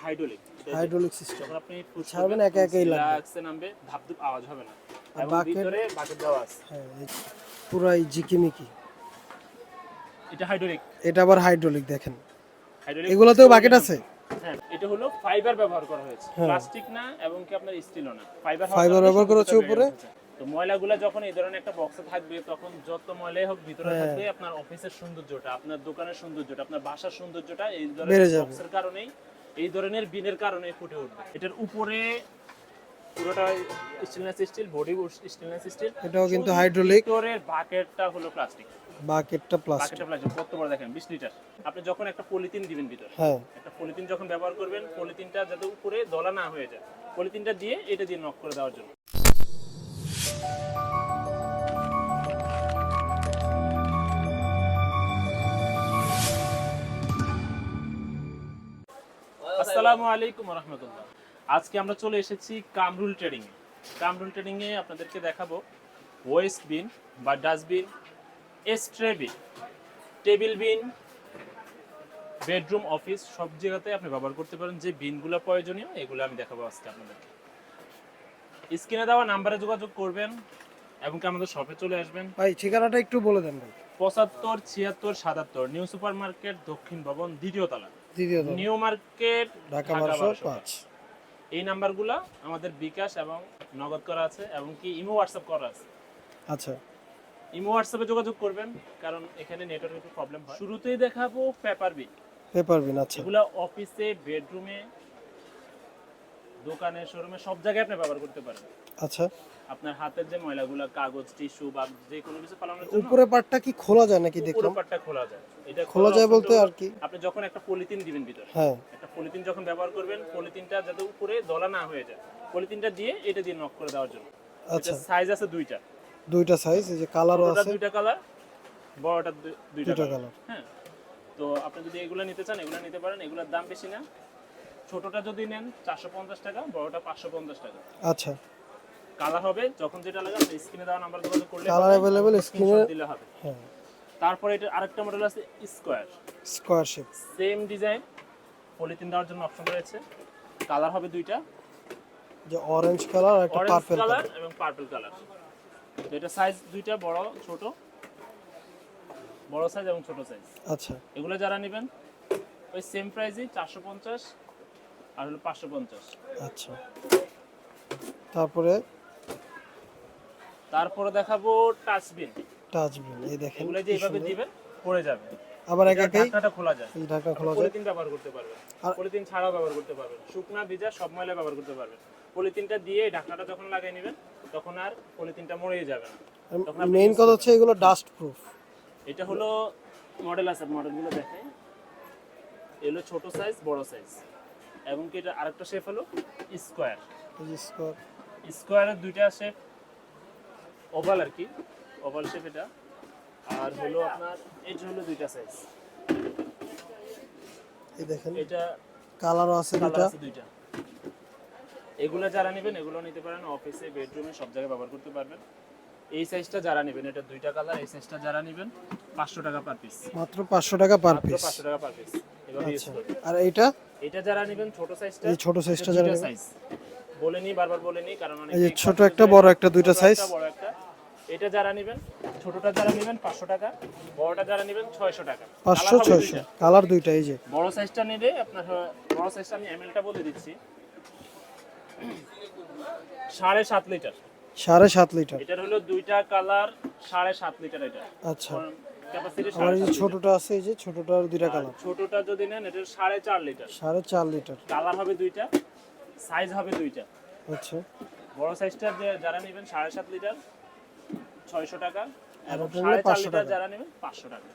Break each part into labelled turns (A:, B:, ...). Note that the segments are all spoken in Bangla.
A: Hydraulic
B: system.
A: যখন আপনি পুশ
B: ছাড়বেন
A: করবেন
B: একা একাই লাগবে।
A: রিল্যাক্সে নামবে, ধাপ আওয়াজ হবে না।
B: আর
A: এবং
B: বাকেট,
A: ভিতরে বাকেট দেওয়া আছে।
B: হ্যাঁ পুরাই জিকিমিকি।
A: এটা হাইড্রোলিক।
B: এটা আবার হাইড্রোলিক দেখেন।
A: হাইড্রোলিক
B: এগুলোতেও বাকেট আছে?
A: হ্যাঁ, এটা হলো ফাইবার ব্যবহার করা হয়েছে,
B: হ্যাঁ।
A: প্লাস্টিক না এবং কি আপনার স্টিলও না, ফাইবার
B: ব্যবহার করা হচ্ছে উপরে।
A: তো ময়লাগুলা যখন এই ধরনের একটা বক্সে থাকবে তখন যত ময়লাই হোক ভিতরে
B: হ্যাঁ।
A: থাকবে, আপনার অফিসের সৌন্দর্যটা, আপনার দোকানের সৌন্দর্যটা, আপনার বাসার সৌন্দর্যটা এই
B: বেড়ে
A: ধরনের
B: যাবে।
A: বক্সের কারণেই, এই ধরনের বিনের কারণে ফুটে উঠবে। এটার উপরে পুরোটা stainless steel, body stainless steel,
B: এটাও কিন্তু হাইড্রোলিক।
A: ভিতরের বাকেটটা হলো প্লাস্টিক।
B: বাকেটটা প্লাস্টিক।
A: বাকেটটা প্লাস্টিক কত বড় দেখেন, 20 লিটার। আপনি যখন একটা পলিথিন দিবেন ভিতরে,
B: হ্যাঁ,
A: একটা পলিথিন যখন ব্যবহার করবেন, পলিথিনটা যাতে উপরে দলা না হয়ে যায়, পলিথিনটা দিয়ে এটা দিয়ে নক করে দেওয়ার জন্য। আসসালামু আলাইকুম ওয়া রাহমাতুল্লাহ। আজকে আমরা চলে এসেছি কামরুল ট্রেডিং এ। কামরুল ট্রেডিং এ আপনাদেরকে দেখাবো ওয়েস্ট বিন বা ডাস্টবিন, স্ট্রে বিন, টেবিল বিন, বেডরুম, অফিস সব জায়গাতে আপনি ব্যবহার করতে পারেন। যে বিনগুলো প্রয়োজনীয় এগুলো আমি দেখাবো আজকে আপনাদেরকে। স্ক্রিনে দেওয়া নাম্বারে যোগাযোগ করবেন এবং কি আমাদের শপে চলে আসবেন।
B: ভাই ঠিকানাটা একটু বলে দেন ভাই।
A: 75 76 77 নিউ সুপার মার্কেট, দক্ষিণ ভবন, দ্বিতীয় তলা, নিউ মার্কেট,
B: ঢাকা 1205।
A: এই নাম্বারগুলো আমাদের বিকাশ এবং নগদ করা আছে, এবং কি ইমো হোয়াটসঅ্যাপ করা আছে।
B: আচ্ছা,
A: ইমো হোয়াটসঅ্যাপে যোগাযোগ করবেন, কারণ এখানে নেটওয়ার্কের একটু প্রবলেম হয়। শুরুতেই দেখাবো পেপার বিন।
B: আচ্ছা।
A: এগুলা অফিসে, বেডরুমে, দোকানে, শোরুমে সব জায়গায় আপনি ব্যবহার করতে পারেন।
B: আচ্ছা,
A: আপনার হাতের যে ময়লাগুলা, কাগজ, টিস্যু বা যে কোনো কিছু ফালানোর জন্য
B: উপরে পার্টটা কি খোলা যায় নাকি দেখলাম?
A: উপরের পার্টটা খোলা যায়। এটা
B: খোলা যায় বলতে আর কি?
A: আপনি যখন একটা পলিথিন দিবেন ভিতরে,
B: হ্যাঁ,
A: একটা পলিথিন যখন ব্যবহার করবেন, পলিথিনটা যাতে উপরে দলা না হয়ে যায়, পলিথিনটা দিয়ে এটা দিয়ে নক করে দেওয়ার জন্য।
B: আচ্ছা।
A: সাইজ আছে দুইটা
B: সাইজ, এই যে কালারও আছে।
A: দুইটা কালার, বড়টা দুইটা
B: কালার।
A: হ্যাঁ, তো আপনি যদি এগুলো নিতে চান এগুলো নিতে পারেন। এগুলোর দাম বেশি না। ছোটটা যদি নেন 450 টাকা, বড়টা 550 টাকা।
B: আচ্ছা,
A: কালার হবে যখন যেটা লাগে আপনি স্ক্রিনে দেওয়া নাম্বার যোগাযোগ করলে
B: কালার अवेलेबल স্ক্রিনে
A: দিলে হবে।
B: হ্যাঁ।
A: তারপরে এটা আরেকটা মডেল আছে
B: square shape,
A: same design, polythene দেওয়ার জন্য অপশন রয়েছে। কালার হবে দুইটা,
B: যে অরেঞ্জ কালার আর একটা
A: অরেঞ্জ
B: পার্পল
A: কালার
B: কালার।
A: এবং পার্পল কালার। তো এটা সাইজ দুইটা, বড় ছোট, বড় সাইজ এবং ছোট সাইজ।
B: আচ্ছা,
A: এগুলো যারা নেবেন ওই সেম প্রাইসই 450 আর হলো 550।
B: আচ্ছা। তারপরে
A: দেখাবো টাচবিন।
B: এই দেখেন,
A: এগুলো যে এইভাবে দিবেন পড়ে যাবে,
B: আবার একা একাই
A: ঢাকনাটা খোলা যায়।
B: এই ঢাকনা খোলা যায়।
A: পলিথিন ব্যবহার করতে পারবেন, পলিথিন ছাড়াও ব্যবহার করতে পারবেন, শুকনা ভিজা সব ময়লা ব্যবহার করতে পারবেন। পলিথিনটা দিয়ে ঢাকনাটা যখন লাগিয়ে নেবেন তখন আর পলিথিনটা মরেই যাবে না। তখন আপনি
B: মেইন কথা হচ্ছে এগুলো ডাস্ট প্রুফ।
A: এটা হলো মডেল আছে, মডেলগুলো দেখেন। এগুলো ছোট সাইজ, বড় সাইজ, এবং কি এটা আরেকটা শেপ হলো স্কয়ার। স্কয়ারের দুইটা শেপ, ওভাল আর কি, ওভাল শেপ এটা। আর হলো আপনার এটা হলো দুইটা সাইজ।
B: এই দেখেন,
A: এটা
B: কালারও আছে
A: দুইটা। এগুলো যারা নেবেন এগুলো নিতে পারেন, অফিসে, বেডরুমে সব জায়গায় ব্যবহার করতে পারবেন। এই সাইজটা যারা নেবেন, এটা দুইটা কালার, এই সাইজটা যারা নেবেন 500 টাকা পার পিস।
B: মাত্র 500 টাকা পার পিস।
A: 500 টাকা পার পিস। এভাবে ইউজ করবেন।
B: আর
A: এটা যারা নেবেন ছোট সাইজটা,
B: এই ছোট সাইজটা যারা নেবেন,
A: সাইজ বারবার বলেনি, কারণ অনেক
B: এই যে ছোট একটা, বড় একটা, দুইটা সাইজ।
A: বড় একটা। এটা যারা নেবেন, ছোটটা যারা নেবেন 500 টাকা, বড়টা যারা নেবেন 600 টাকা।
B: 500 600 কালার দুইটা। এই যে
A: বড় সাইজটা নিলে আপনার, বড় সাইজটা আমি এমএলটা বলে দিচ্ছি, 7.5 লিটার।
B: 7.5 লিটার।
A: এটার হলো দুইটা কালার, 7.5 লিটার এটা।
B: আচ্ছা,
A: ক্যাপাসিটি
B: আর এই যে ছোটটা আছে, এই যে ছোটটার দুইটা কালার।
A: ছোটটা যদি নেন এটা 4.5 লিটার।
B: 4.5 লিটার।
A: কালার হবে দুইটা, সাইজ হবে দুইটা।
B: আচ্ছা,
A: বড় সাইজটা যারা নেবেন 7.5 লিটার 600 টাকা,
B: আর
A: এবং
B: ওটা নিলে
A: 4.5 লিটার যারা নেবেন 500 টাকা।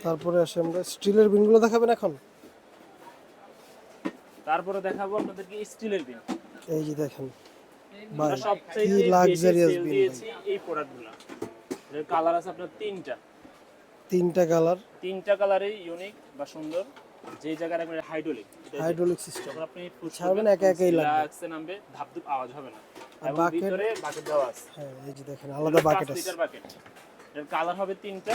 B: তারপরে আসে আমরা স্টিলের বিনগুলো দেখাবেন এখন।
A: তারপরে দেখাবো আপনাদেরকে স্টিলের বিন।
B: এই যে দেখেন ভাই,
A: সবচেয়ে
B: কি লাক্সারিয়াস বিন
A: দিয়েছি এই প্রোডাক্টগুলো। এর কালার আছে আপনার
B: তিনটা কালার।
A: তিনটা কালারই ইউনিক বা সুন্দর। যে জায়গায় রাখবেন
B: হাইড্রোলিক সিস্টেম।
A: যখন আপনি পুশ
B: ছাড়বেন
A: করবেন
B: একা একাই লাগবে।
A: রিল্যাক্সে নামবে, ধাপ আওয়াজ হবে না।
B: আর
A: এবং ভিতরে বাকেট দেওয়া আছে।
B: হ্যাঁ, এই যে দেখেন আলাদা বাকেট
A: 5
B: আছে।
A: Litre bucket. এর কালার হবে তিনটা।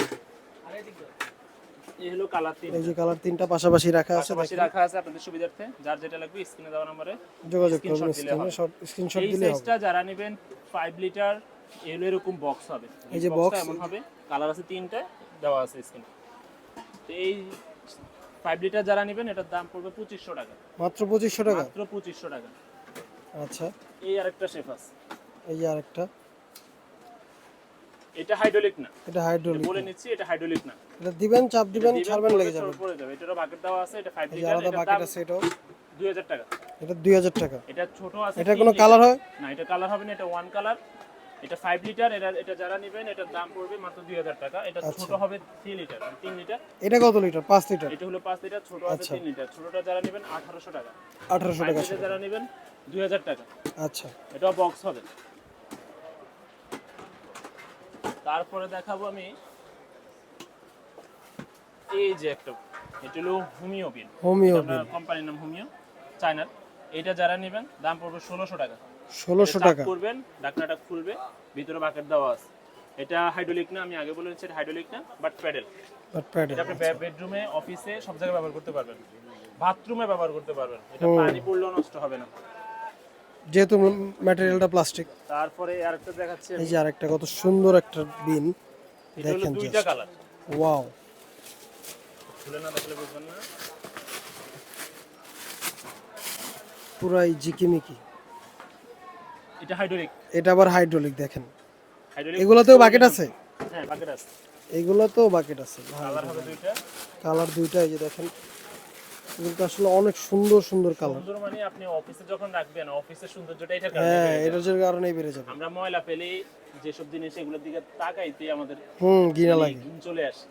A: এই হলো কালার
B: এই
A: তিন
B: যে কালার তিনটা পাশাপাশি রাখা আছে,
A: পাশাপাশি
B: দেখেন।
A: রাখা আছে আপনাদের সুবিধার্থে। যার যেটা লাগবে স্ক্রিনে দেওয়া নম্বরে
B: যোগাযোগ করবেন,
A: স্ক্রিনশট দিলে হবে।
B: স্ক্রিনশট
A: এই
B: দিলে হবে।
A: সাইজটা যারা নেবেন 5 লিটার এলো এরকম বক্স হবে।
B: এই যে
A: বক্সটা
B: box,
A: এমন হবে, কালার আছে তিনটা, দেওয়া আছে স্ক্রিনে। তো এই 5 লিটার যারা নেবেন এটার দাম পড়বে 2500 টাকা,
B: মাত্র 2500 টাকা।
A: মাত্র 2500 টাকা।
B: আচ্ছা,
A: এই আরেকটা শেফ আছে,
B: এই যে আরেকটা,
A: এটা হাইড্রোলিক না,
B: এটা হাইড্রোলিক।
A: বলে নিচ্ছি এটা হাইড্রোলিক না।
B: এটা দিবেন, চাপ দিবেন, ছাড়বেন, লেগে যাবে।
A: পড়ে যাবে। এটারও বাকেট দেওয়া আছে, এটা 5
B: এই যে
A: লিটার,
B: আলাদা
A: এটার
B: বাকেট
A: দাম
B: আছে, এটাও
A: 2000 টাকা।
B: এটা 2000 টাকা।
A: এটা ছোট আছে,
B: এটা
A: 3
B: কোনো
A: লিটার।
B: কালার হয়
A: না, এটা কালার হবে না, এটা ওয়ান কালার। এটা 5 লিটার, এটা যারা নেবেন এটার দাম পড়বে মাত্র 2000 টাকা। এটা ছোট হবে 3 লিটার, 3 লিটার।
B: এটা কত লিটার? 5 লিটার।
A: এটা হলো 5 লিটার, ছোট আছে 3 লিটার। ছোটটা যারা নেবেন 1800 টাকা,
B: 1800 টাকা।
A: 5 লিটার যারা নেবেন 2000 টাকা।
B: আচ্ছা,
A: এটাও বক্স হবে। তারপরে দেখাবো আমি এই যে একটা, এটা হলো হোমিও বিন,
B: হোমিও
A: আমরা কোম্পানির নাম হোমিও, চায়নার। এটা যারা নেবেন দাম পড়বে 1600 টাকা।
B: 1600 টাকা।
A: করবেন, ঢাকনাটা খুলবে, ভিতরে বাকেট দেওয়া আছে। এটা হাইড্রোলিক না, আমি আগে বলে দিচ্ছি এটা হাইড্রোলিক না, বাট প্যাডেল।
B: But pedal.
A: এটা আপনি বেডরুমে, অফিসে সব জায়গায় ব্যবহার করতে পারবেন, বাথরুমে ব্যবহার করতে পারবেন। এটা পানি পড়লেও নষ্ট হবে না,
B: যেহেতু ম্যাটেরিয়ালটা প্লাস্টিক।
A: তারপরে আরেকটা দেখাচ্ছি আমি।
B: এই যে আরেকটা কত সুন্দর একটা বিন,
A: এটা হলো
B: দেখেন
A: দুইটা কালার।
B: ওয়াও,
A: খুলে না দেখলে বুঝবেন না।
B: পুরাই জিকিমিকি।
A: এটা হাইড্রোলিক,
B: এটা আবার হাইড্রোলিক, দেখেন।
A: হাইড্রোলিক।
B: এগুলোতেও বাকেট আছে?
A: হ্যাঁ, বাকেট আছে।
B: এগুলোতেও বাকেট আছে।
A: কালার হবে দুইটা।
B: কালার দুইটা, এই যে দেখেন। কিন্তু আসলে অনেক সুন্দর সুন্দর কালার।
A: সুন্দর মানে আপনি অফিসে যখন রাখবেন, অফিসের সৌন্দর্যটা এটা
B: হ্যাঁ, এটার কারণেই বেড়ে যাবে।
A: আমরা ময়লা পেলে যেসব জিনিস এগুলোর দিকে তাকাইতে আমাদের
B: ঘৃণা লাগে।
A: ঘুম চলে আসে।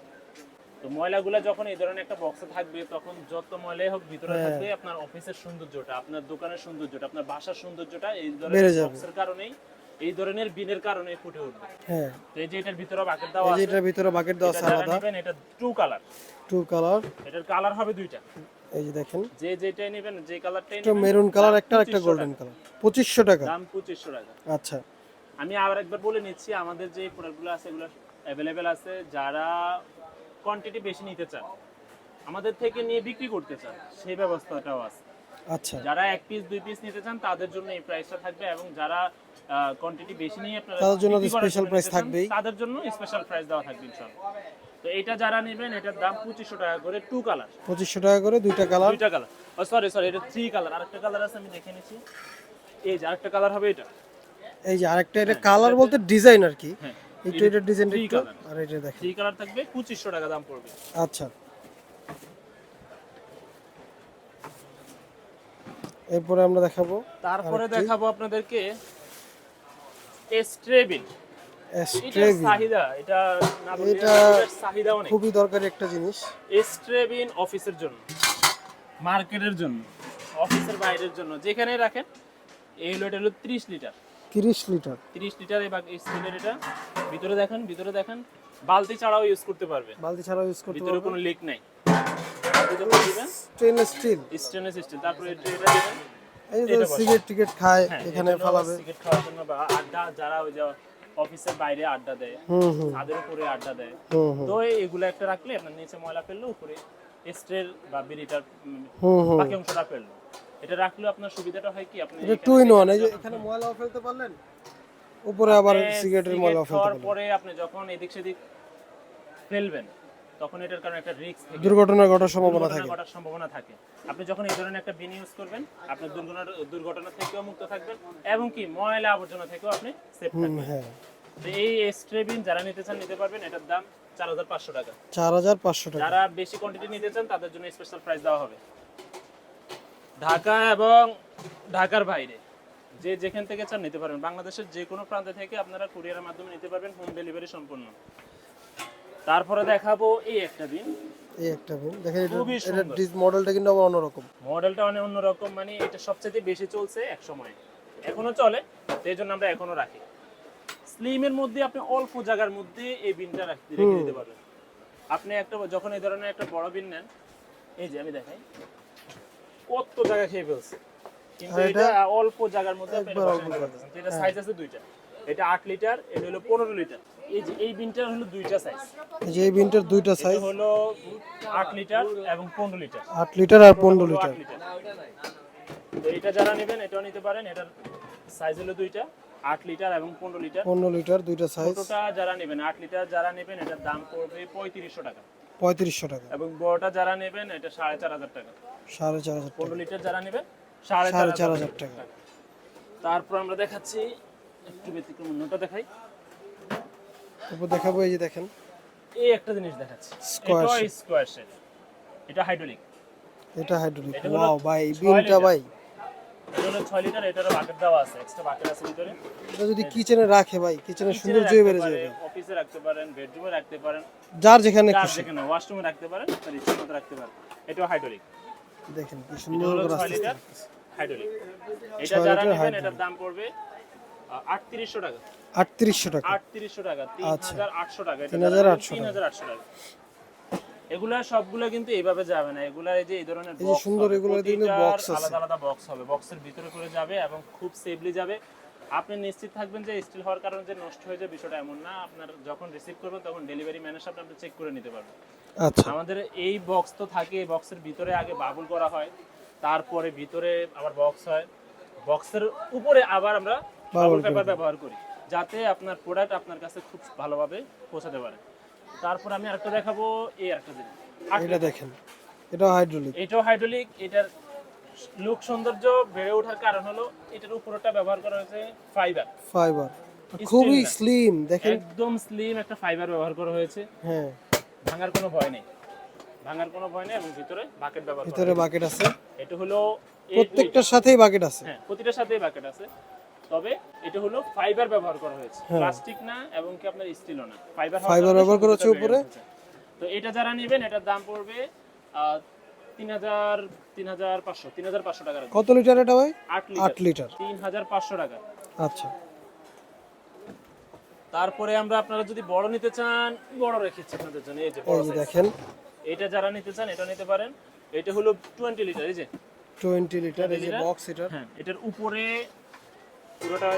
A: তো ময়লাগুলো যখন এই ধরনের একটা বক্সে থাকবে, তখন যত ময়লাই হোক ভিতরে থাকবে, আপনার অফিসের সৌন্দর্যটা, আপনার দোকানের সৌন্দর্যটা, আপনার বাসার সৌন্দর্যটা এই ধরনের বক্সের কারণেই, এই ধরনের বিনের কারণে ফুটে উঠবে।
B: হ্যাঁ,
A: তো এই যে এটার ভিতরে বাকেট দেওয়া
B: এই
A: আছে,
B: যে এটার ভিতরে বাকেট দেওয়া আছে আলাদা।
A: নেবেন এটা টু কালার।
B: Two colour.
A: এটার কালার হবে দুইটা।
B: এই যে দেখেন,
A: যেটাই নেবেন, যে কালারটাই
B: একটা
A: নেবেন,
B: মেরুন কালার, একটা গোল্ডেন কালার। 2500 টাকা।
A: দাম 2500 টাকা।
B: আচ্ছা,
A: আমি আবার একবার বলে নিচ্ছি, আমাদের যে প্রোডাক্টগুলো আছে এগুলো অ্যাভেলেবেল আছে। যারা কোয়ান্টিটি বেশি নিতে চান, আমাদের থেকে নিয়ে বিক্রি করতে চান, সেই ব্যবস্থাটাও আছে।
B: আচ্ছা।
A: যারা 1 পিস 2 পিস নিতে চান তাদের জন্য এই প্রাইসটা থাকবে, এবং যারা কোয়ান্টিটি বেশি নিয়ে আপনারা
B: তাদের জন্য
A: বিক্রি করার
B: স্পেশাল
A: জন্য
B: প্রাইস
A: নিতে চান,
B: থাকবেই।
A: তাদের জন্য স্পেশাল প্রাইস দেওয়া থাকবে ইনশাআল্লাহ। তো এটা যারা নেবেন এটার দাম 2500 টাকা করে, টু কালার।
B: 2500 টাকা করে, দুইটা কালার।
A: দুইটা কালার, সরি এটা 3 কালার। আরেকটা কালার আছে, আমি দেখে নিচ্ছি। এই যে আরেকটা কালার হবে এটা।
B: এই যে আরেকটা, এটা কালার বলতে ডিজাইন আর কি।
A: হ্যাঁ,
B: এটার ডিজাইনটা
A: three
B: একটু,
A: color।
B: আর এটা দেখেন।
A: 3 কালার থাকবে, 2500 টাকা দাম পড়বে।
B: আচ্ছা, এরপরে আমরা দেখাবো,
A: তারপরে দেখাবো আপনাদেরকে এস্ট্রেবিন।
B: এস্ট্রেবিন।
A: চাহিদা, এটা না বললে
B: এটা
A: এটার চাহিদা অনেক।
B: খুবই দরকারি একটা জিনিস।
A: এস্ট্রেবিন অফিসের জন্য, মার্কেটের জন্য, অফিসের বাইরের জন্য, যেখানে রাখেন। এই হলো, এটা হলো 30 লিটার।
B: 30 লিটার।
A: 30 লিটার এই স্টিলের। এটা ভিতরে দেখেন, বালতি ছাড়াও ইউজ করতে পারবে,
B: বালতি ছাড়াও ইউজ করতে
A: ভিতরে
B: পারবেন।
A: কোনো লিক নাই। বালতি যখন দিবেন,
B: স্টেনলেস স্টিল।
A: Stainless steel. তারপরে এটা দিবেন,
B: এই যে সিগারেট টিকেট খায়,
A: হ্যাঁ,
B: এখানে
A: এটা হলো
B: ফালাবে।
A: সিগারেট খাওয়ার জন্য, বা আড্ডা, যারা ওই যে অফিসের বাইরে আড্ডা দেয়, ছাদের উপরে আড্ডা দেয়, তো এগুলো একটা রাখলে আপনার নিচে ময়লা ফেললো, উপরে স্ট্রের বা বিড়িটার বাকি অংশটা ফেললো। এটা রাখলে আপনার সুবিধাটা হয় কি, আপনি
B: এটা টু ইন ওয়ান। এই যে এখানে ময়লাও ফেলতে পারলেন, উপরে আবার সিগারেটের ময়লাও ফেলতে
A: খাওয়ার
B: পারলেন।
A: পরে আপনি যখন এদিক সেদিক ফেলবেন, তখন এটার কারণে একটা রিস্ক থাকে,
B: দুর্ঘটনা ঘটার সম্ভাবনা থাকে।
A: ঘটার সম্ভাবনা থাকে। আপনি যখন এই ধরনের একটা বিন ইউজ করবেন, আপনি দুর্ঘটনা থেকেও মুক্ত থাকবেন, এবং কি ময়লা আবর্জনা থেকেও আপনি সেফ থাকবেন।
B: হ্যাঁ,
A: তো এই এস্ট্রেবিন যারা নিতে চান নিতে পারবেন। এটার দাম 4500 টাকা।
B: 4500 টাকা।
A: যারা বেশি কোয়ান্টিটি নিতে চান তাদের জন্য স্পেশাল প্রাইস দেওয়া হবে। ঢাকা এবং ঢাকার বাইরে যে যেখান থেকে চান নিতে পারবেন। বাংলাদেশের যে কোনো প্রান্ত থেকে আপনারা কুরিয়ারের মাধ্যমে নিতে পারবেন, হোম ডেলিভারি সম্পূর্ণ। তারপরে দেখাবো এই একটা বিন।
B: এই একটা বিন দেখেন,
A: খুবই
B: এটা
A: সুন্দর।
B: মডেলটা কিন্তু আবার অন্যরকম।
A: মডেলটা অনেক অন্যরকম, মানে এটা সবচেয়ে বেশি চলছে এক সময়, এখনো চলে, সেই জন্য আমরা এখনো রাখি। স্লিমের মধ্যে আপনি অল্প জায়গার মধ্যে এই বিনটা রেখে দিতে পারবেন। আপনি একটা যখন এই ধরনের একটা বড় বিন নেন, এই যে আমি দেখাই, কত জায়গা খেয়ে ফেলছে, কিন্তু এটা অল্প জায়গার মধ্যে আপনি এটা বসাতে পারতেছেন। তো এটা সাইজ আছে দুইটা, এটা 8 লিটার, এটা হলো 15 লিটার। এই যে এই বিনটার হলো দুইটা সাইজ,
B: এই যে এই বিনটার দুইটা
A: এটা
B: সাইজ,
A: হলো 8 লিটার এবং 15 লিটার।
B: 8 লিটার আর 15 লিটার।
A: 8 লিটার। তো এটা যারা নেবেন এটাও নিতে পারেন, এটার সাইজ হলো দুইটা, 8 লিটার এবং 15 লিটার।
B: 15 লিটার দুইটা সাইজ,
A: ছোটটা যারা নেবেন 8 লিটার যারা নেবেন এটার দাম পড়বে 3500 টাকা,
B: 3500 টাকা,
A: এবং বড়টা যারা নেবেন এটা 4500 টাকা।
B: 4500 টাকা,
A: 15 লিটার যারা নেবেন
B: 4500 টাকা।
A: তারপর আমরা দেখাচ্ছি একটু ব্যতিক্রম অন্যটা দেখাই।
B: তারপর দেখাবো এই যে দেখেন
A: এই একটা জিনিস দেখাচ্ছি,
B: Square
A: এটা
B: shape।
A: স্কয়ার শেপ, এটা হাইড্রোলিক।
B: এটা হাইড্রোলিক।
A: এটা হলো
B: ওয়াও ভাই,
A: 6
B: বিনটা
A: লিটার।
B: ভাই,
A: এটা হলো 6 লিটার, এটারও বাকেট দেওয়া আছে, এক্সট্রা বাকেট আছে ভিতরে।
B: এটা যদি কিচেনে রাখে ভাই, কিচেনের
A: কিচেনে
B: সৌন্দর্যই
A: রাখতে
B: বেড়ে
A: পারে,
B: যাবে,
A: অফিসে রাখতে পারেন, বেডরুমে রাখতে পারেন,
B: যার যেখানে
A: যার
B: খুশি।
A: যেখানে ওয়াশরুমে রাখতে পারেন, তার ইচ্ছা মতো রাখতে পারেন। এটাও হাইড্রোলিক।
B: দেখেন কি
A: এটা
B: সুন্দর
A: হলো
B: করে
A: 6
B: আস্তে
A: লিটার
B: আস্তে।
A: হাইড্রোলিক।
B: 6
A: এটা যারা
B: লিটার
A: নেবেন
B: hydraulic।
A: এটার দাম পড়বে 3800 টাকা।
B: 3800 টাকা।
A: 3800 টাকা,
B: আচ্ছা।
A: 3800 টাকা, এটা
B: 3800 টাকা।
A: 3800 টাকা। এগুলা সবগুলা কিন্তু এইভাবে যাবে না, এগুলা এই যে এই ধরনের
B: এই যে
A: বক্স
B: সুন্দর,
A: হবে,
B: এগুলোর কিন্তু
A: প্রতিটার
B: box আছে।
A: আলাদা আলাদা বক্স হবে, বক্সের ভিতরে করে যাবে এবং খুব সেফলি যাবে। আপনি নিশ্চিত থাকবেন যে স্টিল হওয়ার কারণে যে নষ্ট হয়ে যায় বিষয়টা এমন না। আপনার যখন রিসিভ করবেন তখন ডেলিভারি ম্যানের সাথে আপনি চেক করে নিতে পারবেন।
B: আচ্ছা,
A: আমাদের এই বক্স তো থাকে, এই বক্সের ভিতরে আগে বাবুল করা হয়, তারপরে ভিতরে আবার বক্স হয়, বক্সের উপরে আবার আমরা বাবুল পেপার ব্যবহার করি, যাতে আপনার প্রোডাক্ট আপনার কাছে খুব ভালোভাবে পৌঁছাতে পারে। তারপর আমি আরেকটা দেখাবো, এই একটা জিনিস,
B: এটা দেখেন, এটা হাইড্রোলিক।
A: এটাও হাইড্রোলিক। এটার লুক সৌন্দর্য বেড়ে ওঠার কারণ হলো এটার উপরটা ব্যবহার করা হয়েছে ফাইবার,
B: ফাইবার, খুবই
A: না।
B: স্লিম দেখেন।
A: একদম স্লিম একটা ফাইবার ব্যবহার করা হয়েছে,
B: হ্যাঁ,
A: ভাঙার কোনো ভয় নেই, ভাঙার কোনো ভয় নেই। এবং ভিতরে বাকেট ব্যবহার করা
B: ভিতরে বাকেট আছে,
A: হয়েছে। এটা হলো 8
B: প্রত্যেকটার সাথেই বাকেট আছে।
A: হ্যাঁ, প্রতিটার সাথেই বাকেট আছে, তবে এটা হলো ফাইবার ব্যবহার করা হয়েছে,
B: হ্যাঁ।
A: প্লাস্টিক না এবং কি আপনার স্টিলও না, ফাইবার
B: ফাইবার ব্যবহার করা হচ্ছে উপরে।
A: তো এটা যারা নেবেন এটার দাম পড়বে 3500 টাকা।
B: কত লিটার এটা ভাই?
A: 8
B: 8 লিটার।
A: 3500 টাকা।
B: আচ্ছা,
A: তারপরে আমরা আপনারা যদি বড় নিতে চান, বড় রেখেছি আপনাদের জন্য, এই যে
B: এই
A: বড়
B: যে
A: size।
B: দেখেন
A: এটা যারা নিতে চান এটা নিতে পারেন। এটা হলো 20 লিটার, এই যে
B: 20 লিটার, এই যে
A: লিটার।
B: বক্স এটা।
A: হ্যাঁ, এটার উপরে পুরোটা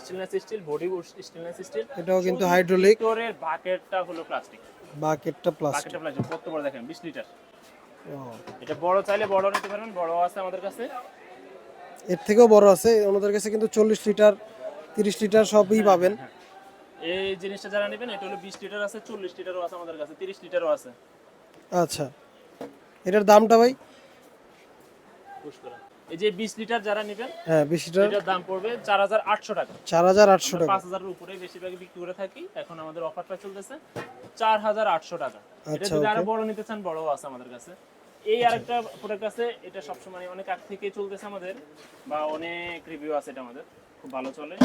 A: stainless steel, body stainless steel,
B: এটাও কিন্তু হাইড্রোলিক।
A: ভিতরের বাকেটটা হলো প্লাস্টিক,
B: বাকেটটা প্লাস্টিক।
A: বাকেটটা প্লাস্টিক। কত বড় দেখেন, 20 লিটার। এটা বড় চাইলে বড় নিতে পারবেন, বড় আছে আমাদের কাছে।
B: এর থেকেও বড় আছে আমাদের কাছে, কিন্তু 40 লিটার 30 লিটার সবই পাবেন।
A: এই জিনিসটা যারা নেবেন এটা হলো 20 লিটার আছে, 40 লিটারও আছে আমাদের কাছে, 30 লিটারও আছে।
B: আচ্ছা, এটার দামটা ভাই?
A: পুশ করা। এই যে 20 লিটার যারা নেবেন
B: হ্যাঁ, 20 লিটার
A: এটার দাম পড়বে 4800 টাকা।
B: 4800 টাকা।
A: 5000 এর উপরে বেশিরভাগ বিক্রি করে থাকি, এখন আমাদের অফারটা চলতেছে 4800 টাকা। এটা
B: আচ্ছা,
A: যদি আরো
B: ওকে।
A: বড় নিতে চান, বড়ও আছে আমাদের কাছে। এই আরেকটা প্রোডাক্ট আছে, এটা সবসময় অনেক আগ থেকেই চলতেছে আমাদের, বা অনেক রিভিউ আছে, এটা আমাদের খুব ভালো চলে।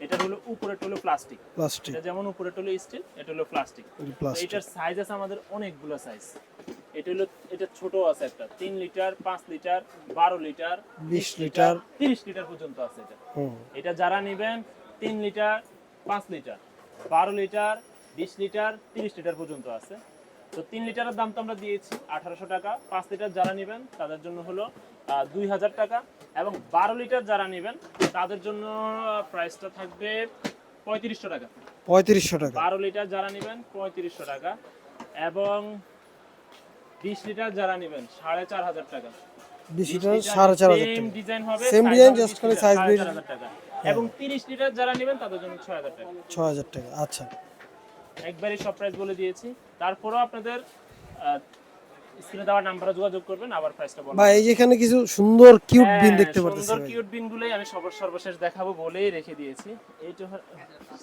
A: এটা হলো উপরেটা হলো প্লাস্টিক,
B: প্লাস্টিক,
A: এটা যেমন উপরেটা হলো স্টিল, এটা হলো প্লাস্টিক।
B: প্লাস্টিক।
A: এটার সাইজ আছে আমাদের অনেকগুলো সাইজ। এটা হলো, এটা ছোট আছে একটা 3 litre, 5 litre, 12 litre,
B: 20 litre,
A: 30 litre পর্যন্ত আছে এটা।
B: হুম,
A: এটা যারা নেবেন 3 litre, 5 litre, 12 litre, 20 litre, 30 litre পর্যন্ত আছে। তো 3 লিটারের দাম তো আমরা দিয়েছি 1800 টাকা। 5 লিটার যারা নেবেন তাদের জন্য হলো 2000 টাকা, এবং 12 লিটার যারা নেবেন তাদের জন্য প্রাইসটা থাকবে 3500 টাকা।
B: 3500 টাকা।
A: 12 লিটার যারা নেবেন 3500 টাকা, এবং 20 লিটার যারা নেবেন 4500 টাকা।
B: 20 লিটার 4500
A: সেম
B: টাকা।
A: ডিজাইন হবে,
B: সেম
A: size
B: ডিজাইন,
A: হবে
B: জাস্ট
A: 20
B: খালি
A: লিটার,
B: সাইজ
A: 4500 টাকা। এবং 30 লিটার যারা নেবেন তাদের জন্য 6000 টাকা।
B: 6000 টাকা। আচ্ছা,
A: একবারই সব প্রাইস বলে দিয়েছি। তারপরেও আপনাদের স্ক্রিনে দেওয়া নাম্বারে যোগাযোগ করবেন, আবার প্রাইসটা বলবো।
B: ভাই এই যে এখানে কিছু সুন্দর কিউট বিন দেখতে পারতেছি
A: সুন্দর
B: ভাই।
A: কিউট বিনগুলোই আমি সর্বশেষ দেখাবো বলেই রেখে দিয়েছি। এইটা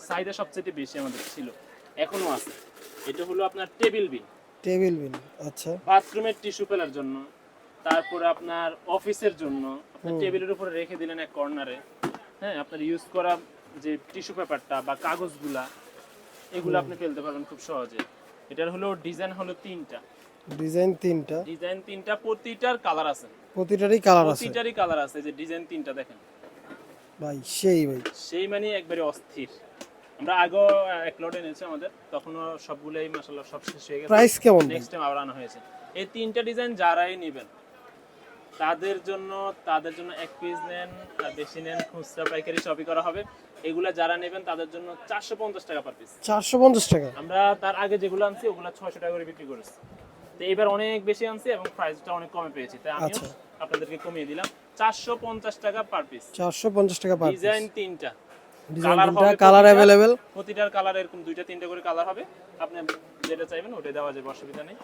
A: চাহিদা সবচেয়ে বেশি আমাদের ছিল, এখনো আছে। এটা হলো আপনার টেবিল বিন,
B: টেবিল বিন। আচ্ছা,
A: বাথরুমের টিস্যু ফেলার জন্য, তারপরে আপনার অফিসের জন্য, আপনার টেবিলের উপরে রেখে দিলেন এক কর্নারে। হ্যাঁ, আপনার ইউজ করা যে টিস্যু পেপারটা বা কাগজগুলা, এগুলো আপনি ফেলতে পারবেন খুব সহজে। এটার হলো ডিজাইন হলো 3টা,
B: ডিজাইন 3টা,
A: ডিজাইন 3টা, প্রতিটার কালার আছে,
B: প্রতিটারই কালার আছে
A: প্রতিটারই কালার আছে। যে ডিজাইন 3টা দেখেন
B: ভাই, সেই ভাই।
A: সেই মানে একবারে অস্থির। আমরা আগে এক লট এনেছি আমাদের, তখনও সবগুলোই মাশাআল্লাহ সব শেষ হয়ে গেছে।
B: প্রাইস কেমন?
A: নেক্সট টাইম আবার আনা হয়েছে। এই 3টা ডিজাইন যারাই নেবেন তাদের জন্য 1 পিস নেন আর বেশি নেন, খুচরা পাইকারি সবই করা হবে। এগুলা যারা নেবেন তাদের জন্য 450 টাকা পার পিস।
B: 450 টাকা।
A: আমরা তার আগে যেগুলো আনছি ওগুলা 600 টাকা করে বিক্রি করেছি, তো এবার অনেক বেশি আনছি এবং প্রাইসটা অনেক কমে পেয়েছি, তাই আমি
B: আচ্ছা।
A: আপনাদেরকে কমিয়ে দিলাম 450 টাকা পার পিস।
B: 450 টাকা পার পিস।
A: ডিজাইন তিনটা,
B: ডিজাইন
A: কালার
B: তিনটা,
A: হবে
B: কালার अवेलेबल।
A: প্রতিটার কালার এরকম দুইটা তিনটা করে কালার হবে, আপনি যেটা চাইবেন ওটাই দেওয়া যাবে, অসুবিধা নেই।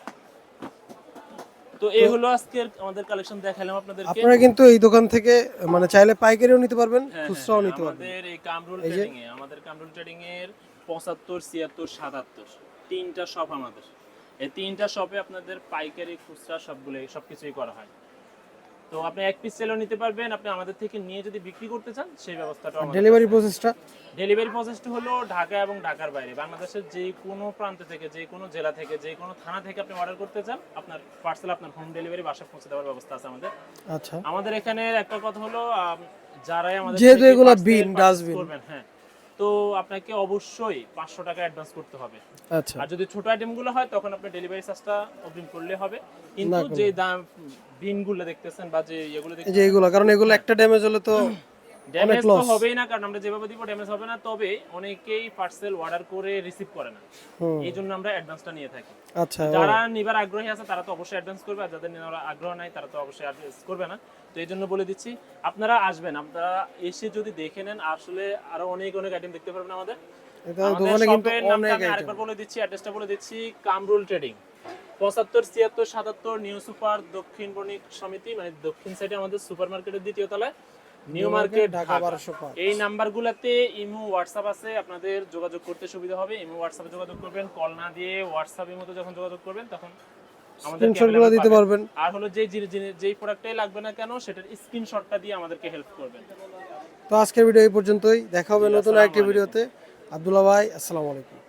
A: তো এই হলো আজকের আমাদের কালেকশন দেখালাম আপনাদেরকে।
B: আপনারা কিন্তু এই দোকান থেকে মানে চাইলে পাইকারিও নিতে পারবেন,
A: হ্যাঁ,
B: খুচরাও
A: হ্যাঁ,
B: নিতে পারবেন।
A: আমাদের এই কামরুল ট্রেডিং এ, আমাদের কামরুল ট্রেডিং এর 75, 76, 77 তিনটা শপ আমাদের। এই তিনটা শপে আপনাদের পাইকারি খুচরা সবকিছুই করা হয়। তো আপনি এক পিস সেলও নিতে পারবেন, আপনি আমাদের থেকে নিয়ে যদি বিক্রি করতে চান সেই ব্যবস্থাটা আমাদের।
B: ডেলিভারি প্রসেসটা?
A: ডেলিভারি প্রসেসটা হলো ঢাকা এবং ঢাকার বাইরে বাংলাদেশের যে কোনো প্রান্ত থেকে, যে কোনো জেলা থেকে, যে কোনো থানা থেকে আপনি অর্ডার করতে চান, আপনার পার্সেল আপনার হোম ডেলিভারি বাসায় পৌঁছে দেওয়ার ব্যবস্থা আছে আমাদের।
B: আচ্ছা।
A: আমাদের এখানে একটা কথা হলো যারাই আমাদের
B: যেহেতু
A: থেকে
B: এগুলা
A: parcel
B: বিন,
A: purchase
B: ডাস্টবিন,
A: করবেন, হ্যাঁ, তো আপনাকে অবশ্যই 500 টাকা অ্যাডভান্স করতে হবে।
B: আচ্ছা।
A: আর যদি ছোট আইটেমগুলো হয় তখন আপনি ডেলিভারি চার্জটা অগ্রিম করলে হবে, কিন্তু যে দাম বিনগুলো দেখতেছেন বা যে এগুলো
B: এই
A: দেখতেছেন
B: যে এগুলা, কারণ এগুলো একটা ড্যামেজ হলে তো
A: ড্যামেজ তো হবেই না, কারণ আমরা যেভাবে দিব ড্যামেজ হবে না, তবে অনেকেই পার্সেল অর্ডার করে রিসিভ করে না, এই জন্য আমরা অ্যাডভান্সটা নিয়ে থাকি।
B: আচ্ছা।
A: যারা নিবার আগ্রহী আছে তারা তো অবশ্যই অ্যাডভান্স করবে, আর যাদের নেওয়ার আগ্রহ নাই তারা তো অবশ্যই অ্যাডভান্স করবে না। তো এই জন্য বলে দিচ্ছি, আপনারা আসবেন, আপনারা এসে যদি দেখে নেন আসলে আরো অনেক অনেক আইটেম দেখতে পারবেন আমাদের।
B: এটা
A: আমাদের
B: দোকানে কিন্তু
A: শপের নামটা
B: অনেক
A: আমি
B: আইটেম।
A: আরেকবার বলে দিচ্ছি, অ্যাড্রেসটা বলে দিচ্ছি। কামরুল ট্রেডিং 75, 76, 77 নিউ সুপার দক্ষিণ বণিক সমিতি, মানে দক্ষিণ সাইডে আমাদের সুপারমার্কেটের দ্বিতীয় তলায়, নিউ মার্কেট,
B: ঢাকা
A: ঢাকা।
B: 1205।
A: এই নাম্বারগুলোতে ইমো হোয়াটসঅ্যাপ আছে, আপনাদের যোগাযোগ করতে সুবিধা হবে। ইমো হোয়াটসঅ্যাপে যোগাযোগ করবেন, কল না দিয়ে হোয়াটসঅ্যাপের মতো যখন যোগাযোগ করবেন তখন আমাদেরকে
B: স্ক্রিনশটগুলো দিতে পারবেন।
A: আর হলো যেই প্রোডাক্টটাই লাগবে না কেন সেটার স্ক্রিনশটটা দিয়ে আমাদেরকে হেল্প করবেন।
B: তো আজকের ভিডিও এই পর্যন্তই, দেখা হবে নতুন আরেকটি ভিডিওতে। আব্দুল্লাহ ভাই, আসসালামু আলাইকুম।